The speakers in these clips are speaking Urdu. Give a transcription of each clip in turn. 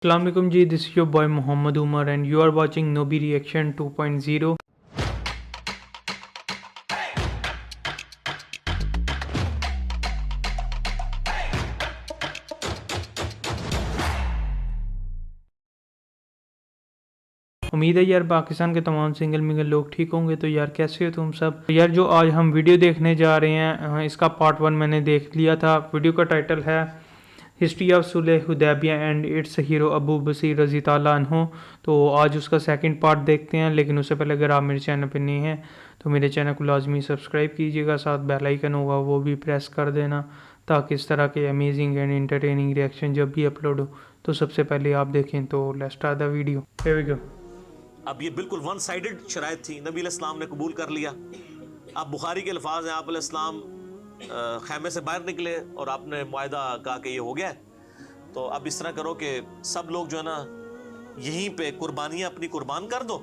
Assalamu alaikum ji, this is your boy Muhammad Umar and you are watching Nobi Reaction 2.0. امید ہے یار پاکستان کے تمام سنگل منگل لوگ ٹھیک ہوں گے. تو یار کیسے ہو تم سب؟ یار جو آج ہم ویڈیو دیکھنے جا رہے ہیں اس کا پارٹ 1 میں نے دیکھ لیا تھا. ویڈیو کا ٹائٹل ہے ہسٹری آف صلح حدیبیہ اینڈ اٹس ہیرو ابو بصیر رضی تعالیٰ عنہ. تو آج اس کا سیکنڈ پارٹ دیکھتے ہیں، لیکن اس سے پہلے اگر آپ میرے چینل پہ نہیں ہیں تو میرے چینل کو لازمی سبسکرائب کیجیے گا، ساتھ بیل آئیکن ہوگا وہ بھی پریس کر دینا تاکہ اس طرح کے امیزنگ اینڈ انٹرٹیننگ ریئیکشن جب بھی اپلوڈ ہو تو سب سے پہلے آپ دیکھیں. تو let's start the video. Here we go. اب یہ بالکل ون سائیڈڈ شرائط تھی، نبی علیہ السلام نے قبول کر لیا. اب بخاری کے الفاظ ہیں، آپ علیہ السلام خیمے سے باہر نکلے اور آپ نے معاہدہ کہا کہ یہ ہو گیا ہے، تو اب اس طرح کرو کہ سب لوگ جو ہے نا یہیں پہ قربانیاں اپنی قربان کر دو.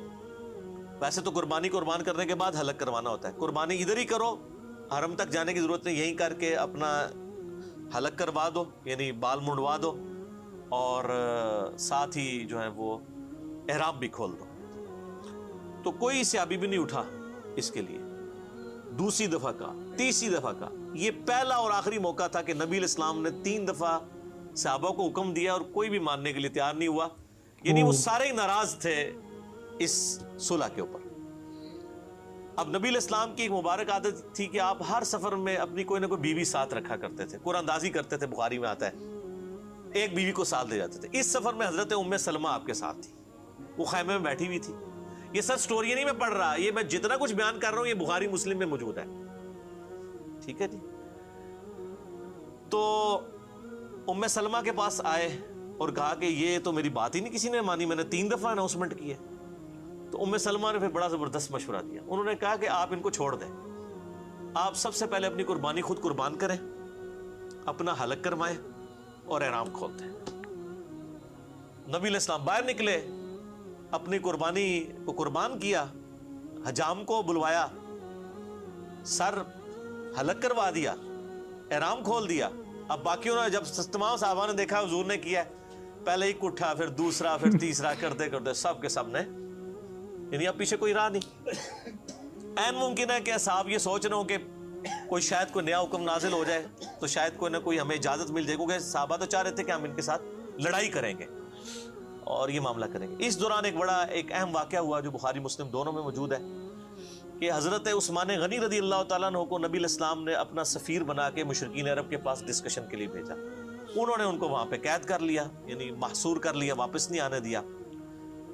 ویسے تو قربانی قربان کرنے کے بعد حلق کروانا ہوتا ہے، قربانی ادھر ہی کرو، حرم تک جانے کی ضرورت نہیں، یہیں کر کے اپنا حلق کروا دو، یعنی بال منڈوا دو، اور ساتھ ہی جو ہے وہ احرام بھی کھول دو. تو کوئی صحابی بھی نہیں اٹھا اس کے لیے. دوسری دفعہ کا، تیسری دفعہ کا، یہ پہلا اور آخری موقع تھا کہ نبی علیہ السلام نے 3 دفعہ صحابہ کو حکم دیا اور کوئی بھی ماننے کے لیے تیار نہیں ہوا. یعنی وہ سارے ہی ناراض تھے اس صلح کے اوپر. اب نبی علیہ السلام کی ایک مبارک عادت تھی کہ آپ ہر سفر میں اپنی کوئی نہ کوئی بیوی ساتھ رکھا کرتے تھے، قرآن اندازی کرتے تھے، بخاری میں آتا ہے ایک بیوی کو ساتھ لے جاتے تھے. اس سفر میں حضرت ام سلمہ آپ کے ساتھ تھی، وہ خیمے میں بیٹھی ہوئی تھی. یہ سب سٹوری نہیں میں پڑھ رہا، یہ میں جتنا کچھ بیان کر رہا ہوں یہ بخاری مسلم میں موجود ہے. ٹھیک ہے جی. تو ام سلمہ کے پاس آئے اور کہا کہ یہ تو میری بات ہی نہیں کسی نے مانی، میں نے 3 دفعہ اناؤنسمنٹ کی ہے. تو ام سلمہ نے پھر بڑا زبردست مشورہ دیا. انہوں نے کہا کہ آپ ان کو چھوڑ دیں، آپ سب سے پہلے اپنی قربانی خود قربان کریں، اپنا حلق کروائیں اور احرام کھولتے ہیں. نبی علیہ السلام باہر نکلے، اپنی قربانی کو قربان کیا، حجام کو بلوایا، سر حلق کروا دیا، احرام کھول دیا. اب باقیوں نے جب تمام صحابہ نے دیکھا حضور نے کیا ہے، پہلے ایک اٹھا، پھر دوسرا، پھر تیسرا، کرتے کرتے سب کے سب نے، یعنی اب پیچھے کوئی راہ نہیں. این ممکن ہے کہ اصحاب یہ سوچ رہے ہوں کہ کوئی شاید کوئی نیا حکم نازل ہو جائے تو شاید کوئی نہ کوئی ہمیں اجازت مل جائے، کیونکہ صحابہ تو چاہ رہے تھے کہ ہم ان کے ساتھ لڑائی کریں گے اور یہ معاملہ کریں گے. اس دوران ایک اہم واقعہ ہوا جو بخاری مسلم دونوں میں موجود ہے کہ حضرت عثمان غنی رضی اللہ تعالیٰ عنہ کو نبی علیہ السلام نے اپنا سفیر بنا کے مشرکین عرب کے پاس ڈسکشن کے لیے بھیجا. انہوں نے ان کو وہاں پہ قید کر لیا، یعنی محصور کر لیا، واپس نہیں آنے دیا.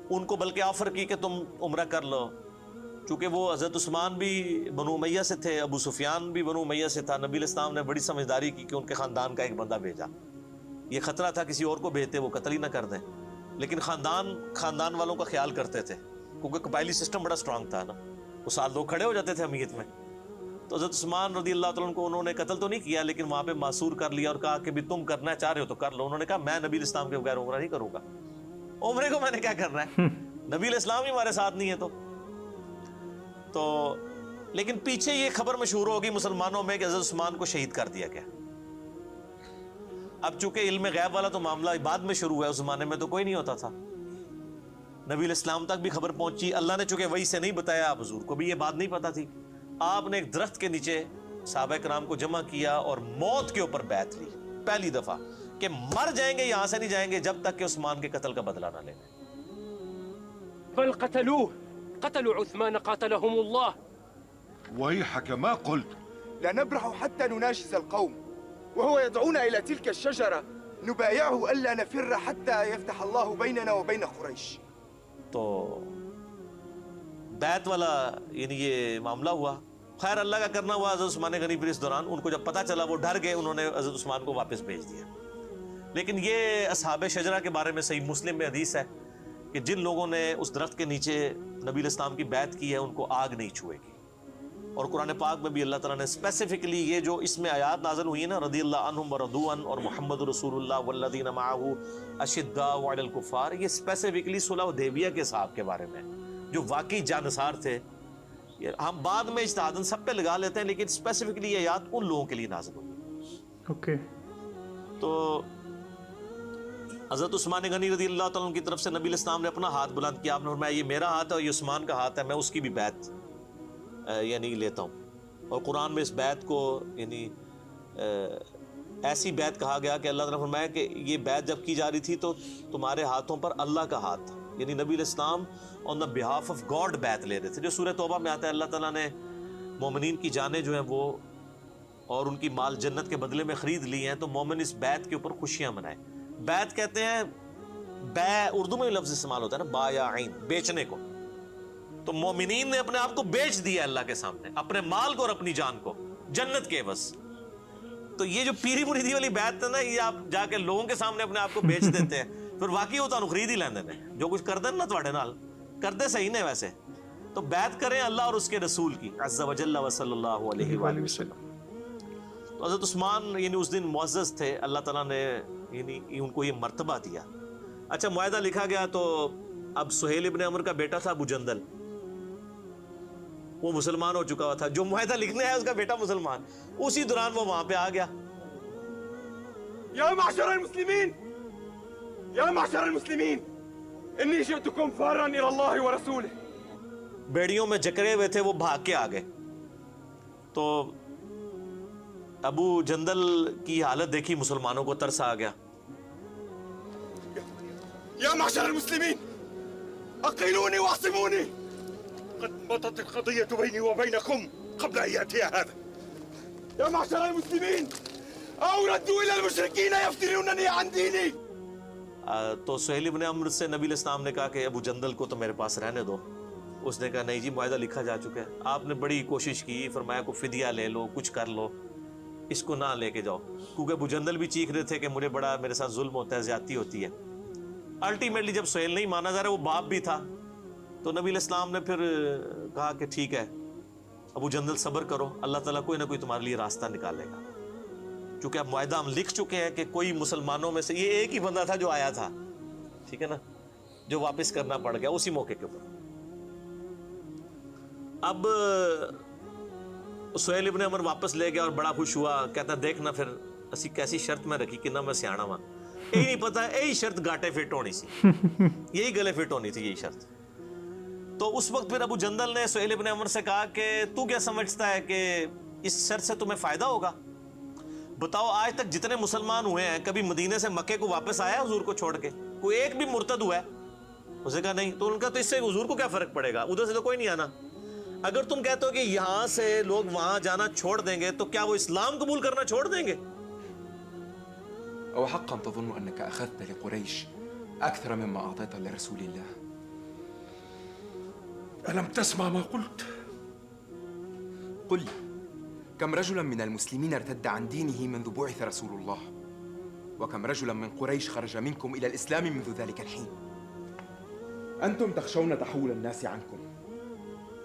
ان کو بلکہ آفر کی کہ تم عمرہ کر لو، چونکہ وہ حضرت عثمان بھی بنو امیہ سے تھے، ابو سفیان بھی بنو امیہ سے تھا. نبی علیہ السلام نے بڑی سمجھداری کی کہ ان کے خاندان کا ایک بندہ بھیجا. یہ خطرہ تھا کسی اور کو بھیجتے وہ قتل ہی نہ کر دیں، لیکن خاندان والوں کا خیال کرتے تھے کیونکہ قبائلی سسٹم بڑا سٹرانگ تھا نا، وہ سال لوگ کھڑے ہو جاتے تھے امیت میں. تو حضرت عثمان رضی اللہ تعالیٰ عنہ کو انہوں نے قتل تو نہیں کیا، لیکن وہاں پہ معصور کر لیا اور کہا کہ بھی تم کرنا چاہ رہے ہو تو کر لو. انہوں نے کہا میں نبی علیہ السلام کے بغیر عمرہ نہیں کروں گا، عمرے کو میں نے کیا کرنا ہے، نبی علیہ السلام ہی ہمارے ساتھ نہیں ہے. تو لیکن پیچھے یہ خبر مشہور ہوگی مسلمانوں میں کہ حضرت عثمان کو شہید کر دیا گیا. اب چونکہ علم غیب والا تو معاملہ بعد میں شروع ہوا ہے، اس زمانے میں تو کوئی نہیں ہوتا تھا. نبی علیہ السلام تک بھی خبر پہنچی، اللہ نے چونکہ وحی سے نہیں بتایا، آپ حضور کو بھی یہ بات نہیں پتا تھی. آپ نے ایک درخت کے نیچے صحابہ کرام کو جمع کیا اور موت کے اوپر بیعت لی پہلی دفعہ کہ مر جائیں گے یہاں سے نہیں جائیں گے جب تک کہ عثمان کے قتل کا بدلہ نہ لیں. بل قتلوه، قتلوا عثمان قاتلهم الله. ويحك ما قلت. لا نبرح حتى نناشز القوم وهو يدعونا إلى تلك الشجرة نبايعه ألا نفر حتى يفتح الله بيننا وبين قريش. تو بیعت والا یعنی یہ معاملہ ہوا. خیر اللہ کا کرنا ہوا. حضرت عثمان غنی پھر اس دوران ان کو جب پتہ چلا وہ ڈر گئے، انہوں نے حضرت عثمان کو واپس بھیج دیا. لیکن یہ اصحاب شجرہ کے بارے میں صحیح مسلم میں حدیث ہے کہ جن لوگوں نے اس درخت کے نیچے نبی علیہ السلام کی بیعت کی ہے ان کو آگ نہیں چھوئے گی. اور قرآن پاک میں بھی اللہ تعالیٰ نے اسپیسیفکلی یہ جو اس میں آیات نازل ہوئی ہیں نا، رضی اللہ عنہم ورضوا عنہ اور محمد رسول اللہ والذین معہ اشداء علی الکفار، یہ اسپیسیفکلی صلح حدیبیہ کے صاحب کے بارے میں جو واقعی جانثار تھے. ہم بعد میں اجتہاداً سب پہ لگا لیتے ہیں، لیکن اسپیسیفکلی یہ آیات ان لوگوں کے لیے نازل ہوئی. اوکے. تو حضرت عثمان غنی رضی اللہ تعالیٰ عنہ کی طرف سے نبی علیہ السلام نے اپنا ہاتھ بلند کیا. آپ نے فرمایا یہ میرا ہاتھ ہے اور یہ عثمان کا ہاتھ ہے, میں اس کی بھی بیعت یعنی لیتا ہوں. اور قرآن میں اس بیعت کو یعنی ایسی بیعت کہا گیا کہ اللہ تعالیٰ نے فرمایا کہ یہ بیعت جب کی جا رہی تھی تو تمہارے ہاتھوں پر اللہ کا ہاتھ تھا, یعنی نبی علیہ السلام آن دا بہاف آف گاڈ بیعت لے رہے تھے. جو سورہ توبہ میں آتا ہے اللہ تعالیٰ نے مومنین کی جانیں جو ہیں وہ اور ان کی مال جنت کے بدلے میں خرید لی ہیں, تو مومن اس بیعت کے اوپر خوشیاں منائے. بیعت کہتے ہیں بے, اردو میں لفظ استعمال ہوتا ہے نا با یا عین, بیچنے کو. تو مومنین نے اپنے آپ کو بیچ دیا اللہ کے سامنے, اپنے مال کو اور اپنی جان کو جنت کے عوض. تو یہ جو پیری مریدی والی بیعت ہے نا, یہ آپ جا کے لوگوں کے سامنے اپنے آپ کو بیچ دیتے ہیں, پھر واقعی وہ تو خرید ہی لیندے نے. جو کچھ کر دیں نا تواڈے نال کرتے صحیح نے ویسے, تو بیعت کریں اللہ اور اس کے رسول کی عز و جل و صلی اللہ علیہ وآلہ وسلم. تو حضرت عثمان یعنی اس دن معزز تھے, اللہ تعالیٰ نے یعنی ان کو یہ مرتبہ دیا. اچھا معاہدہ لکھا گیا تو اب سہیل ابن عمر کا بیٹا تھا ابو جندل, وہ مسلمان ہو چکا ہوا تھا. جو معاہدہ لکھنے ہے اس کا بیٹا مسلمان, اسی دوران وہ وہاں پہ آ گیا. يا معشر المسلمين يا معشر المسلمين إني جئتكم فارا إلى الله ورسوله. بیڑیوں میں جکڑے ہوئے تھے, وہ بھاگ کے آ گئے. تو ابو جندل کی حالت دیکھی مسلمانوں کو ترس آ گیا. يا معشر المسلمين أقيلوني واعصموني, قد مضت القضية بيني وبينكم قبل أن يأتي هذا. يا معشر المسلمين أو ردوا إلى المشركين يفتنونني عن ديني. تو سہیل ابن عمر سے نبی علیہ السلام نے کہا کہ ابو جندل کو تو میرے پاس رہنے دو. اس نے کہا نہیں جی معاہدہ لکھا جا چکا ہے, آپ نے بڑی کوشش کی, فرمایا کو فدیہ لے لو, کچھ کر لو, اس کو نہ لے کے جاؤ. کیونکہ ابو جندل بھی چیخ رہے تھے کہ مجھے بڑا میرے ساتھ ظلم ہوتا ہے, زیادتی ہوتی ہے. الٹیمیٹلی جب سہیل نہیں مانا جا رہا, وہ باپ بھی تھا, تو نبی علیہ السلام نے پھر کہا کہ ٹھیک ہے ابو جندل صبر کرو, اللہ تعالیٰ کوئی نہ کوئی تمہارے لیے راستہ نکالے گا. چونکہ اب معاہدہ ہم لکھ چکے ہیں کہ کوئی مسلمانوں میں سے, یہ ایک ہی بندہ تھا جو آیا تھا, ٹھیک ہے نا, جو واپس کرنا پڑ گیا اسی موقع کے اوپر. اب سہیل ابن عمر واپس لے گیا اور بڑا خوش ہوا, کہتا دیکھنا پھر اسی کیسی شرط میں رکھی کہ نہ میں سیاਣਾ وا, یہی نہیں پتا یہی شرط گاٹے فٹ ہونی سی, یہی گلے فٹ ہونی تھی یہی شرط. تو اس وقت پھر ابو جندل نے سہیل ابن عمر سے کہا کہ تو کیا سمجھتا ہے کہ اس شرط سے تمہیں فائدہ ہوگا؟ بتاؤ آج تک جتنے مسلمان ہوئے ہیں کبھی مدینے سے مکے کو واپس آیا حضور کو چھوڑ کے؟ کوئی ایک بھی مرتد ہوا ہے؟ اسے کہا نہیں. تو ان کا تو اس سے حضور کو کیا فرق پڑے گا, ادھر سے تو کوئی نہیں آنا. اگر تم کہتے ہو کہ یہاں سے لوگ وہاں جانا چھوڑ دیں گے تو کیا وہ اسلام قبول کرنا چھوڑ دیں گے؟ أو حقا تظن أنك أخذت لقريش أكثر مما أعطيت لرسول الله؟ ألم تسمع ما قلت؟ قل لي كم رجلا من المسلمين ارتد عن دينه منذ بعث رسول الله، وكم رجلا من قريش خرج منكم إلى الإسلام منذ ذلك الحين. أنتم تخشون تحول الناس عنكم،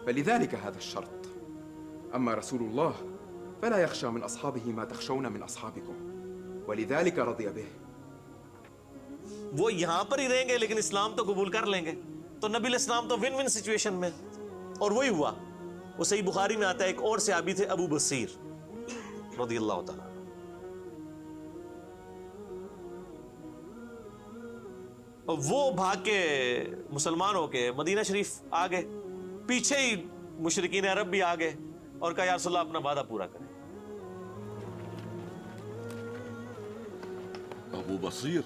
فلذلك هذا الشرط. أما رسول الله فلا يخشى من أصحابه ما تخشون من أصحابكم، ولذلك رضي به. وہ یہاں پر ہی رہیں گے لیکن اسلام تو قبول کر لیں گے. تو نبی علیہ السلام تو ون ون سچویشن میں, اور وہی ہوا. وہ صحیح بخاری میں آتا ہے, ایک اور صحابی تھے ابو بصیر رضی اللہ تعالیٰ, اور وہ بھاگ کے مسلمان ہو کے مدینہ شریف آ گئے. پیچھے ہی مشرکین عرب بھی آ گئے اور کہا یا رسول اللہ اپنا وعدہ پورا کریں. أبو بصير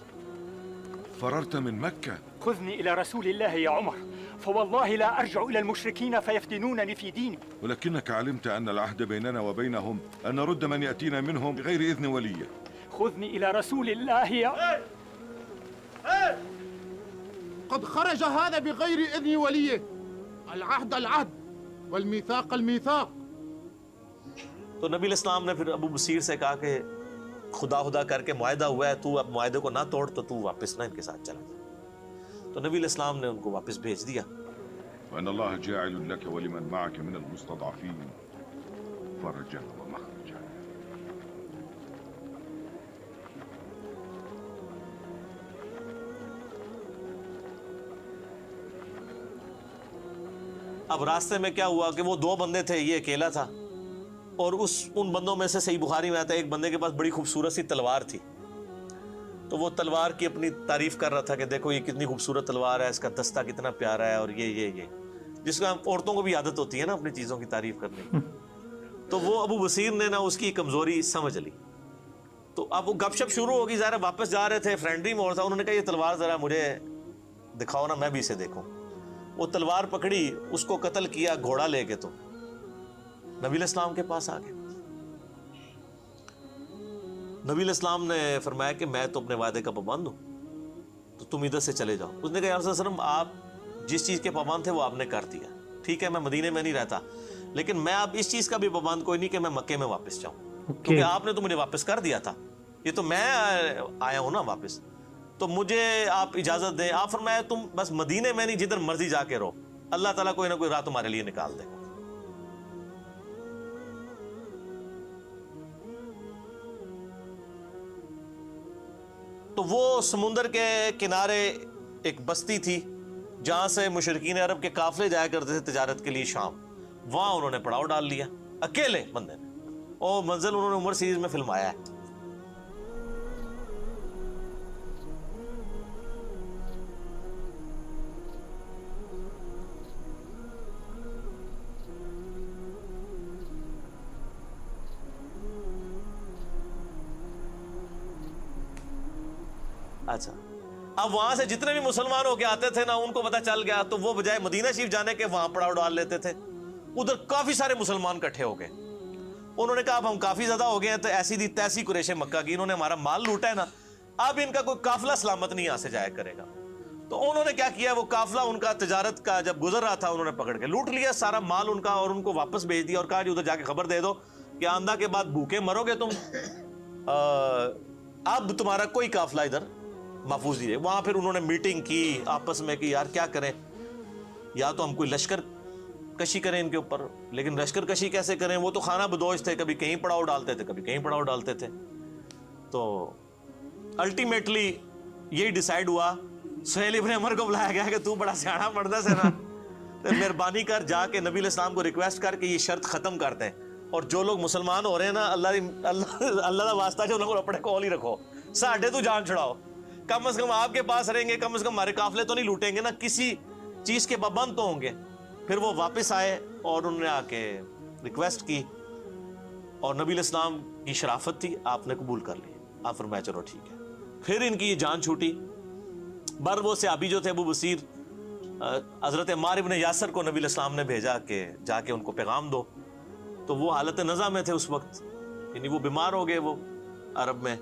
فررت من مكة. خذني إلى رسول الله يا عمر، فوالله لا أرجع إلى المشركين فيفتنونني في ديني. ولكنك علمت أن العهد بيننا وبينهم أن نرد من يأتينا منهم بغير إذن وليه. خذني إلى رسول الله يا قد خرج هذا بغير إذن وليه. العهد العهد والميثاق الميثاق. تو نبی علیہ السلام نے پھر ابو بصیر سے کہا کہ خدا کر کے معاہدہ ہوا ہے, تو اب معاہدے کو نہ توڑ, تو تو واپس نہ ان کے ساتھ چلا جا. تو نبی علیہ السلام نے ان کو واپس بھیج دیا. وأن الله جاعل لك ولمن معك من المستضعفين فرجا ومخرجا. اب راستے میں کیا ہوا کہ وہ دو بندے تھے, یہ اکیلا تھا, اور ان بندوں میں سے صحیح بخاری میں آتا ہے ایک بندے کے پاس بڑی خوبصورت سی تلوار تھی. تو وہ تلوار کی اپنی تعریف کر رہا تھا کہ دیکھو یہ کتنی خوبصورت تلوار ہے، اس کا دستہ کتنا پیارا ہے، اور یہ جس کو عورتوں کو بھی عادت ہوتی ہے نا اپنی چیزوں کی تعریف کرنے کی. تو وہ ابو بصیر نے نا اس کی کمزوری سمجھ لی. تو اب وہ گپ شپ شروع ہوگی، ظاہر واپس جا رہے تھے، فرینڈلی موڈ تھا. انہوں نے کہا یہ تلوار ذرا مجھے دکھاؤ نا، میں بھی اسے دیکھوں. وہ تلوار پکڑی، اس کو قتل کیا گھوڑا لے کے. تو نبی علیہ السلام کے پاس آ گئے. نبی علیہ السلام نے فرمایا کہ میں تو اپنے وعدے کا پابند ہوں، تو تم ادھر سے چلے جاؤ. اس نے کہا یا رسول اللہ علیہ وسلم، آپ جس چیز کے پابند تھے وہ آپ نے کر دیا، ٹھیک ہے میں مدینے میں نہیں رہتا، لیکن میں اب اس چیز کا بھی پابند کوئی نہیں کہ میں مکے میں واپس جاؤں، کیونکہ آپ نے تو مجھے واپس کر دیا تھا، یہ تو میں آیا ہوں نا واپس، تو مجھے آپ اجازت دیں. آپ فرمایا تم بس مدینے میں نہیں، جدھر مرضی جا کے رہو، اللہ تعالیٰ کوئی نہ کوئی راہ تمہارے لیے نکال دے. تو وہ سمندر کے کنارے ایک بستی تھی جہاں سے مشرکین عرب کے قافلے جایا کرتے تھے تجارت کے لیے شام. وہاں انہوں نے پڑاؤ ڈال لیا اکیلے بندے نے. اور منزل انہوں نے عمر سیریز میں فلمایا ہے. اچھا اب وہاں سے جتنے بھی مسلمان ہو کے آتے تھے نا، ان کو پتہ چل گیا، تو وہ بجائے مدینہ شریف جانے کے وہاں پڑاؤ ڈال لیتے تھے. ادھر کافی سارے مسلمان کٹھے ہو گئے. انہوں نے کہا اب ہم کافی زیادہ ہو گئے ہیں، تو ایسی دی تیسی قریش مکہ کی، انہوں نے ہمارا مال لوٹا ہے نا، اب ان کا کوئی قافلہ سلامت نہیں یہاں سے جایا کرے گا. تو انہوں نے کیا کیا، وہ قافلہ ان کا تجارت کا جب گزر رہا تھا، انہوں نے پکڑ کے لوٹ لیا سارا مال ان کا، اور ان کو واپس بھیج دیا اور کہا جی ادھر جا کے خبر دے دو کہ آندھا کے بعد بھوکے مرو گے تم، اب تمہارا کوئی قافلہ ادھر محفوظ نہیں ہے. وہاں پھر انہوں نے میٹنگ کی آپس میں کہ یار کیا کریں، یا تو ہم کوئی لشکر کشی کریں ان کے اوپر، لیکن لشکر کشی کیسے کریں، وہ تو خانہ بدوش تھے، کبھی کہیں پڑاؤ ڈالتے تھے کبھی کہیں پڑاؤ ڈالتے تھے. تو الٹیمیٹلی یہی ڈیسائیڈ ہوا، سہیل ابن عمر کو بلایا گیا کہ تو بڑا سیاڑا مرد ہے نا، تو مہربانی کر جا کے نبی علیہ السلام کو ریکویسٹ کر کے یہ شرط ختم کر دیں، اور جو لوگ مسلمان ہو رہے ہیں نا، اللہ کا واسطہ جو لوگ اپنے کول ہی رکھو، ساڈے تو جان چھڑاؤ، کم از کم آپ کے پاس رہیں گے، کم از کم ہمارے قافلے تو نہیں لوٹیں گے نا، کسی چیز کے پابند تو ہوں گے. پھر وہ واپس آئے اور انہوں نے آ کے ریکویسٹ کی، اور نبی علیہ السلام کی شرافت تھی، آپ نے قبول کر لی. آپ فرمایا چلو ٹھیک ہے. پھر ان کی یہ جان چھوٹی. وہ صحابی جو تھے ابو بصیر، حضرت عمار ابن یاسر کو نبی علیہ السلام نے بھیجا کہ جا کے ان کو پیغام دو. تو وہ حالت نزع میں تھے اس وقت، یعنی وہ بیمار ہو گئے وہ عرب میں.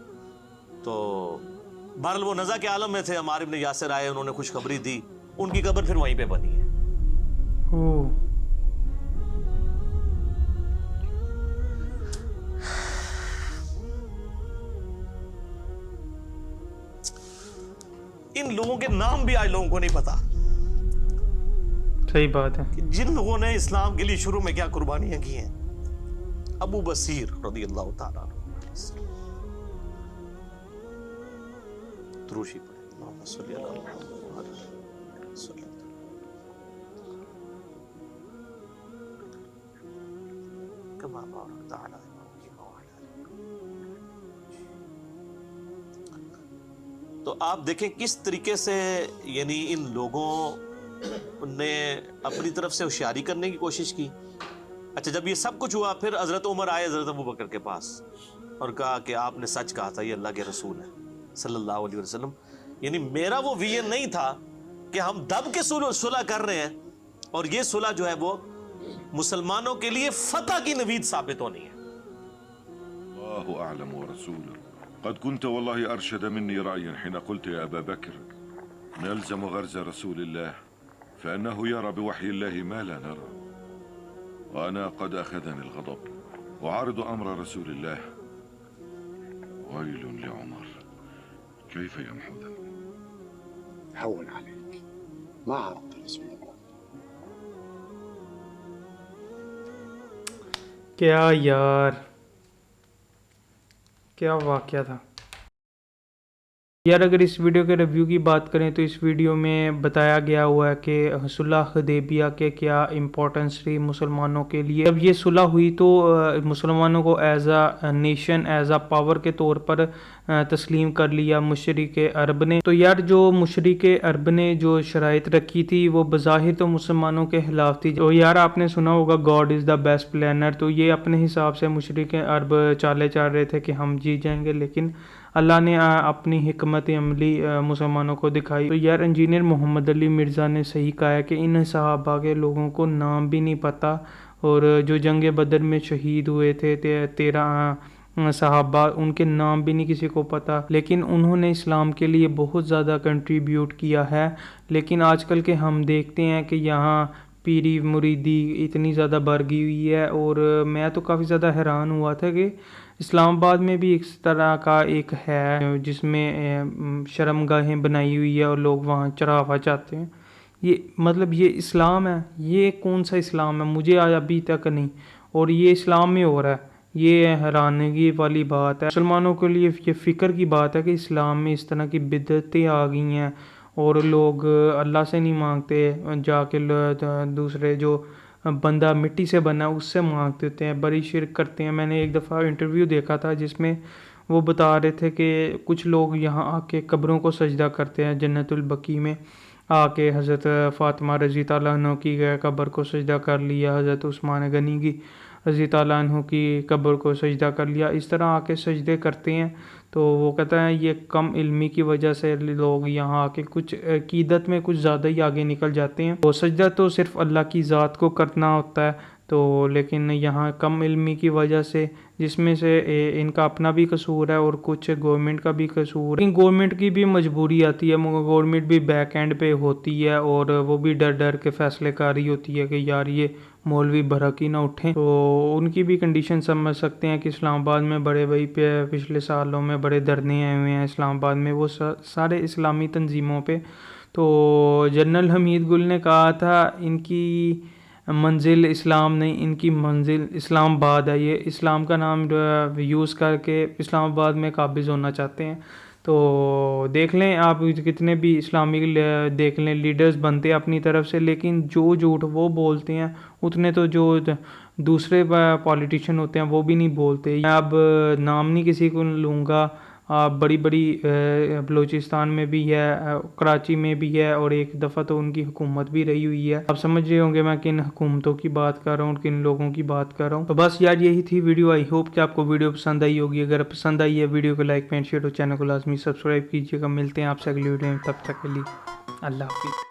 تو بہرحال وہ نزع کے عالم میں تھے. عمار ابن یاسر آئے، انہوں نے خوشخبری دی، ان کی قبر پھر وہیں پہ بنی ہے. ان لوگوں کے نام بھی آج لوگوں کو نہیں پتا. صحیح بات ہے. جن لوگوں نے اسلام کے لیے شروع میں کیا قربانیاں کی ہیں. ابو بصیر رضی اللہ تعالیٰ عنہ. دروشی پڑھیں. اللہم صلی علی محمد صلی اللہ. کما بارکت علی ابراہیم وعلی آل. تو آپ دیکھیں کس طریقے سے یعنی ان لوگوں نے اپنی طرف سے ہوشیاری کرنے کی کوشش کی. اچھا جب یہ سب کچھ ہوا، پھر حضرت عمر آئے حضرت ابوبکر کے پاس اور کہا کہ آپ نے سچ کہا تھا، یہ اللہ کے رسول ہے صلی اللہ علیہ وسلم. یعنی میرا وہ ویژن نہیں تھا کہ ہم دب کے صلح کر رہے ہیں، اور یہ صلح جو ہے وہ مسلمانوں کے لیے فتح کی نوید ثابت ہونی ہے. الله أعلم ورسوله. قد كنت والله أرشد مني رأيا حين قلت يا أبا بكر نلزم غرز رسول الله فإنه يرى بوحي الله ما لا نرى، وأنا قد أخذني الغضب وعارض أمر رسول الله. ويل لعمر كيف يمحو ذنبه. هون عليك، ما عرفت رسول الله. کیا یار، کیا واقعہ تھا. یار اگر اس ویڈیو کے ریویو کی بات کریں تو اس ویڈیو میں بتایا گیا ہوا ہے کہ صلح حدیبیہ کے کیا امپورٹنس تھی مسلمانوں کے لیے. جب یہ صلح ہوئی تو مسلمانوں کو as a nation as a power کے طور پر تسلیم کر لیا مشرک عرب نے. تو یار جو مشرک عرب نے جو شرائط رکھی تھی وہ بظاہر تو مسلمانوں کے خلاف تھی. تو یار آپ نے سنا ہوگا God is the best planner. تو یہ اپنے حساب سے مشرک عرب چالے چل رہے تھے کہ ہم جیت جائیں گے، لیکن اللہ نے اپنی حکمت عملی مسلمانوں کو دکھائی. تو یار انجینئر محمد علی مرزا نے صحیح کہا ہے کہ ان صحابہ کے لوگوں کو نام بھی نہیں پتہ، اور جو جنگ بدر میں شہید ہوئے تھے 13 صحابہ، ان کے نام بھی نہیں کسی کو پتہ، لیکن انہوں نے اسلام کے لیے بہت زیادہ کنٹریبیوٹ کیا ہے. لیکن آج کل کے ہم دیکھتے ہیں کہ یہاں پیری مریدی اتنی زیادہ بڑھ گئی ہوئی ہے، اور میں تو کافی زیادہ حیران ہوا تھا کہ اسلام آباد میں بھی اس طرح کا ایک ہے جس میں شرم گاہیں بنائی ہوئی ہے اور لوگ وہاں چڑھاوا چاہتے ہیں. یہ مطلب یہ اسلام ہے؟ یہ کون سا اسلام ہے؟ مجھے ابھی تک نہیں، اور یہ اسلام میں ہو رہا ہے. یہ حیرانگی والی بات ہے. مسلمانوں کے لیے یہ فکر کی بات ہے کہ اسلام میں اس طرح کی بدعتیں آ گئی ہیں، اور لوگ اللہ سے نہیں مانگتے، جا کے دوسرے جو بندہ مٹی سے بنا اس سے مانگتے ہوتے ہیں، بڑی شرک کرتے ہیں. میں نے ایک دفعہ انٹرویو دیکھا تھا جس میں وہ بتا رہے تھے کہ کچھ لوگ یہاں آ کے قبروں کو سجدہ کرتے ہیں. جنت البقیع میں آ کے حضرت فاطمہ رضی اللہ عنہ کی قبر کو سجدہ کر لیا، حضرت عثمان غنی کی رضی اللہ عنہ کی قبر کو سجدہ کر لیا. اس طرح آ کے سجدے کرتے ہیں. تو وہ کہتا ہے یہ کم علمی کی وجہ سے لوگ یہاں آ کے کچھ عقیدت میں کچھ زیادہ ہی آگے نکل جاتے ہیں. تو سجدہ تو صرف اللہ کی ذات کو کرنا ہوتا ہے، تو لیکن یہاں کم علمی کی وجہ سے، جس میں سے ان کا اپنا بھی قصور ہے اور کچھ گورنمنٹ کا بھی قصور ہے. لیکن گورنمنٹ کی بھی مجبوری آتی ہے، گورنمنٹ بھی بیک اینڈ پہ ہوتی ہے، اور وہ بھی ڈر ڈر کے فیصلے کاری ہوتی ہے کہ یار یہ مولوی بھڑک ہی نہ اٹھیں. تو ان کی بھی کنڈیشن سمجھ سکتے ہیں کہ اسلام آباد میں بڑے بھائی پچھلے سالوں میں بڑے دھرنے آئے ہوئے ہیں اسلام آباد میں، وہ سارے اسلامی تنظیموں پہ. تو جنرل حمید گل نے کہا تھا ان کی منزل اسلام نہیں، ان کی منزل اسلام آباد ہے. یہ اسلام کا نام یوز کر کے اسلام آباد میں قابض ہونا چاہتے ہیں. تو دیکھ لیں آپ کتنے بھی اسلامی دیکھ لیں لیڈرز بنتے ہیں اپنی طرف سے، لیکن جو جھوٹ وہ بولتے ہیں اتنے تو جو دوسرے پولیٹیشین ہوتے ہیں وہ بھی نہیں بولتے. میں اب نام نہیں کسی کو لوں گا، بڑی بڑی بلوچستان میں بھی ہے، کراچی میں بھی ہے، اور ایک دفعہ تو ان کی حکومت بھی رہی ہوئی ہے. آپ سمجھ رہے ہوں گے میں کن حکومتوں کی بات کر رہا ہوں، کن لوگوں کی بات کر رہا ہوں. تو بس یار یہی تھی ویڈیو. آئی ہوپ کہ آپ کو ویڈیو پسند آئی ہوگی. اگر پسند آئی ہے ویڈیو کو لائک اینڈ شیئر اور چینل کو لازمی سبسکرائب کیجیے گا. ملتے ہیں آپ سے اگلی ویڈیو میں، تب تک کے لیے اللہ حافظ.